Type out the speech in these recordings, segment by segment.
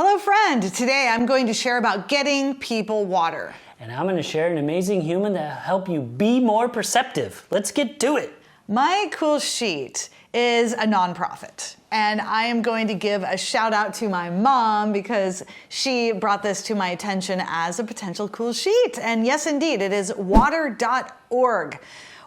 Hello friend, today I'm going to share about getting people water. And I'm going to share an amazing human that will help you be more perceptive. Let's get to it. My Cool Sheet is a nonprofit, and I am going to give a shout out to my mom because she brought this to my attention as a potential cool sheet. And yes, indeed, it is water.org.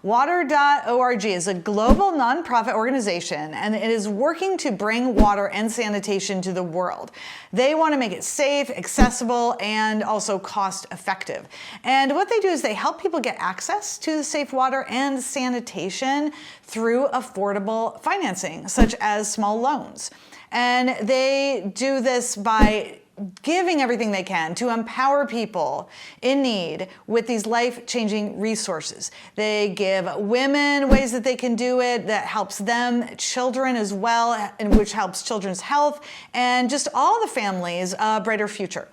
Water.org is a global nonprofit organization, and it is working to bring water and sanitation to the world. They want to make it safe, accessible, and also cost effective. And what they do is they help people get access to the safe water and sanitation through affordable financing, such as small loans. And they do this by giving everything they can to empower people in need with these life-changing resources. They give women ways that they can do it that helps them, children as well, and which helps children's health, and just all the families a brighter future.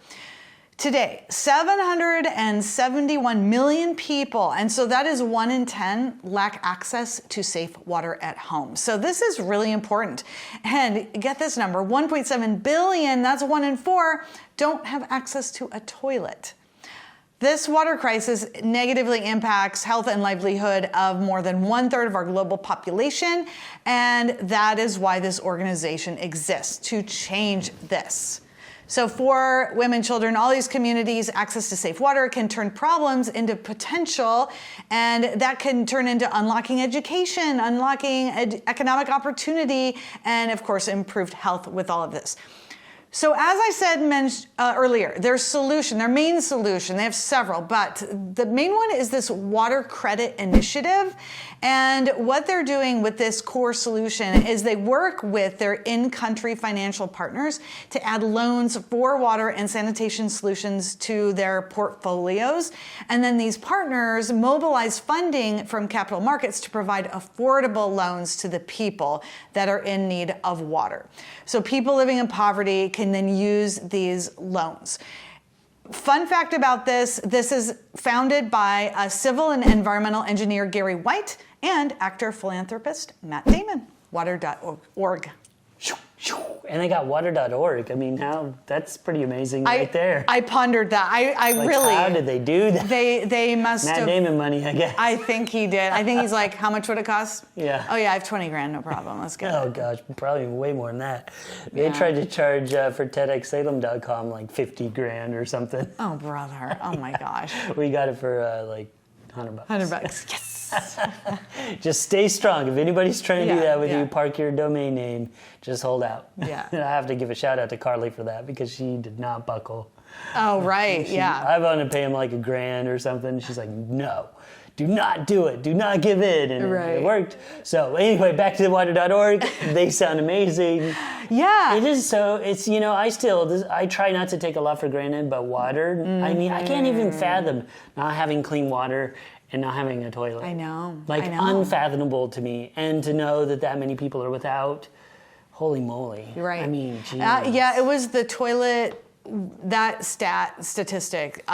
Today, 771 million people, and so that is 1 in 10, lack access to safe water at home. So this is really important. And get this number, 1.7 billion, that's 1 in 4, don't have access to a toilet. This water crisis negatively impacts health and livelihood of more than 1/3 of our global population, and that is why this organization exists, to change this. So for women, children, all these communities, access to safe water can turn problems into potential, and that can turn into unlocking education, unlocking economic opportunity, and of course, improved health with all of this. So as I said earlier, their main solution, they have several, but the main one is this water credit initiative. And what they're doing with this core solution is they work with their in-country financial partners to add loans for water and sanitation solutions to their portfolios. And then these partners mobilize funding from capital markets to provide affordable loans to the people that are in need of water. So people living in poverty can then use these loans. Fun fact about this is founded by a civil and environmental engineer, Gary White, and actor philanthropist, Matt Damon. Water.org. And they got water.org. I mean, that's pretty amazing right there. I pondered that. I really. How did they do that? They must have. Matt Damon money, I guess. I think he did. I think he's like, how much would it cost? Yeah. Oh yeah, I have 20 grand, no problem. Let's get it. Oh gosh, probably way more than that. They tried to charge for TEDxSalem.com like 50 grand or something. Oh brother, oh my gosh. We got it for like $100. $100, yes. Just stay strong. If anybody's trying to do that with you, park your domain name, just hold out. Yeah. And I have to give a shout out to Carly for that because she did not buckle. Oh, right, yeah. I wanted to pay him like $1,000 or something. She's like, no, do not do it. Do not give in. And it worked. So anyway, back to the water.org. They sound amazing. Yeah. It is so, it's, I try not to take a lot for granted, but water, I mean, I can't even fathom not having clean water and not having a toilet. I know. Unfathomable to me. And to know that many people are without, holy moly. You're right. I mean, geez. Yeah, it was the toilet, that statistic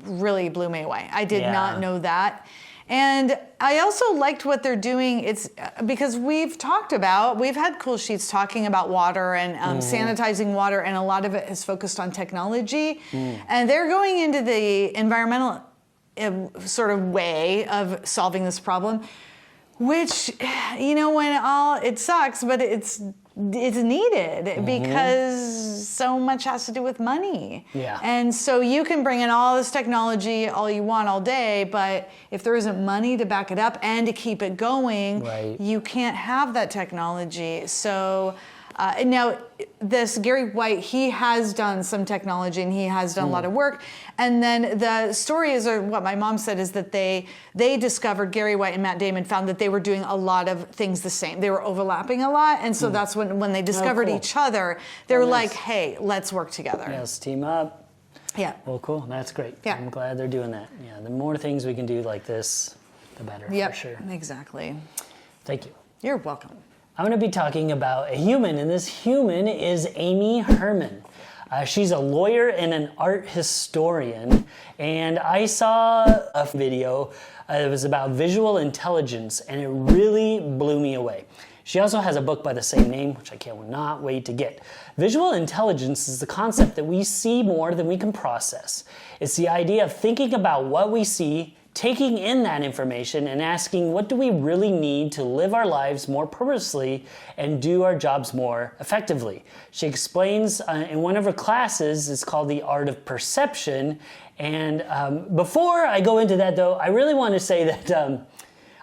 really blew me away. I did not know that. And I also liked what they're doing. It's because we've had cool sheets talking about water and sanitizing water, and a lot of it is focused on technology. And they're going into the environmental sort of way of solving this problem, which, it sucks, but it's needed because so much has to do with money. Yeah. And so you can bring in all this technology all you want all day, but if there isn't money to back it up and to keep it going, you can't have that technology. So now, this Gary White, he has done some technology and he has done a lot of work. And then the story is, or what my mom said, is that they discovered, Gary White and Matt Damon found that they were doing a lot of things the same. They were overlapping a lot. And so that's when they discovered each other, they were like, hey, let's work together. Yes, team up. Yeah. Well, cool. That's great. Yeah. I'm glad they're doing that. Yeah, the more things we can do like this, the better, for sure. Exactly. Thank you. You're welcome. I'm going to be talking about a human, and this human is Amy Herman. She's a lawyer and an art historian, and I saw a video. It was about visual intelligence, and it really blew me away. She also has a book by the same name, which I cannot wait to get. Visual intelligence is the concept that we see more than we can process. It's the idea of thinking about what we see, taking in that information and asking, what do we really need to live our lives more purposely and do our jobs more effectively? She explains in one of her classes, it's called The Art of Perception. And before I go into that though, I really want to say that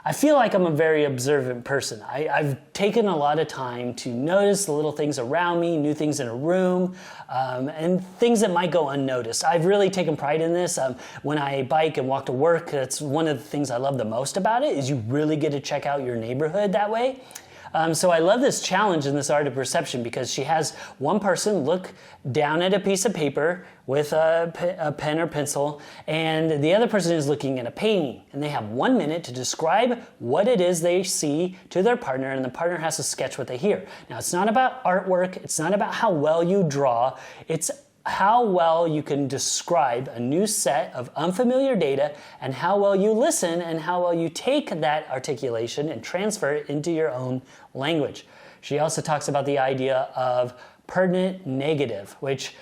I feel like I'm a very observant person. I've taken a lot of time to notice the little things around me, new things in a room, and things that might go unnoticed. I've really taken pride in this. When I bike and walk to work, that's one of the things I love the most about it, is you really get to check out your neighborhood that way. So I love this challenge in this art of perception because she has one person look down at a piece of paper with a pen or pencil, and the other person is looking at a painting, and they have 1 minute to describe what it is they see to their partner, and the partner has to sketch what they hear. Now, it's not about artwork, it's not about how well you draw, it's how well you can describe a new set of unfamiliar data and how well you listen and how well you take that articulation and transfer it into your own language. She also talks about the idea of pertinent negative, which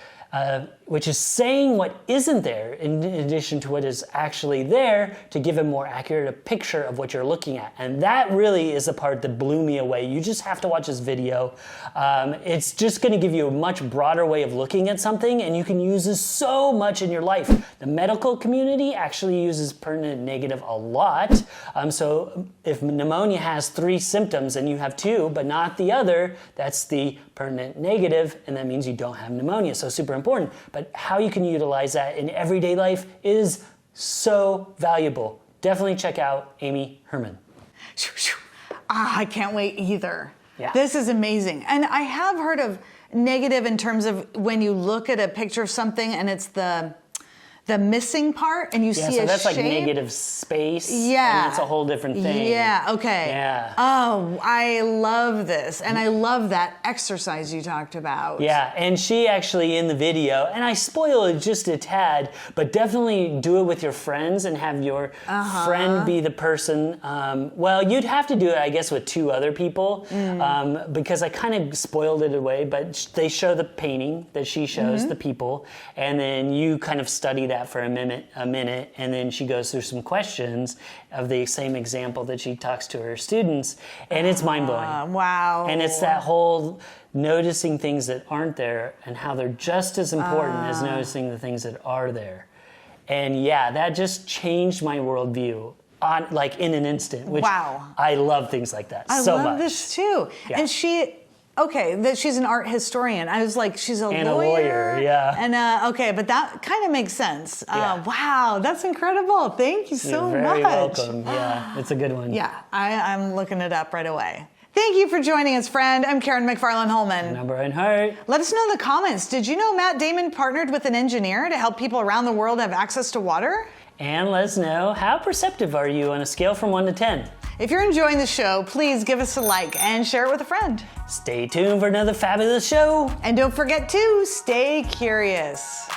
is saying what isn't there in addition to what is actually there to give a more accurate picture of what you're looking at. And that really is the part that blew me away. You just have to watch this video. It's just going to give you a much broader way of looking at something, and you can use this so much in your life. The medical community actually uses pertinent negative a lot. So if pneumonia has 3 symptoms and you have 2 but not the other, that's the pertinent negative, and that means you don't have pneumonia. So super important. But how you can utilize that in everyday life is so valuable. Definitely check out Amy Herman. I can't wait either. Yeah. This is amazing. And I have heard of negative in terms of when you look at a picture of something and it's the missing part and you see so a that's shape. like negative space. Yeah. And that's a whole different thing. Yeah, okay. Yeah. Oh, I love this. And I love that exercise you talked about. Yeah, and she actually in the video, and I spoil it just a tad, but definitely do it with your friends and have your friend be the person. Well, you'd have to do it, I guess, with 2 other people because I kind of spoiled it away, but they show the painting that she shows, the people, and then you kind of study that for a minute, and then she goes through some questions of the same example that she talks to her students, and it's mind-blowing. Wow. And it's that whole noticing things that aren't there and how they're just as important as noticing the things that are there. And yeah, that just changed my worldview like in an instant, which I love things like that so much. I love this too. Yeah. And that she's an art historian. I was like, she's a lawyer. Yeah. And okay, but that kind of makes sense. Yeah. Wow, that's incredible. Thank you so You're much. very welcome. Yeah, it's a good one. Yeah, I'm looking it up right away. Thank you for joining us, friend. I'm Karen McFarland-Holman. And I'm Brian Hart. Let us know in the comments, did you know Matt Damon partnered with an engineer to help people around the world have access to water? And let us know, how perceptive are you on a scale from 1 to 10? If you're enjoying the show, please give us a like and share it with a friend. Stay tuned for another fabulous show. And don't forget to stay curious.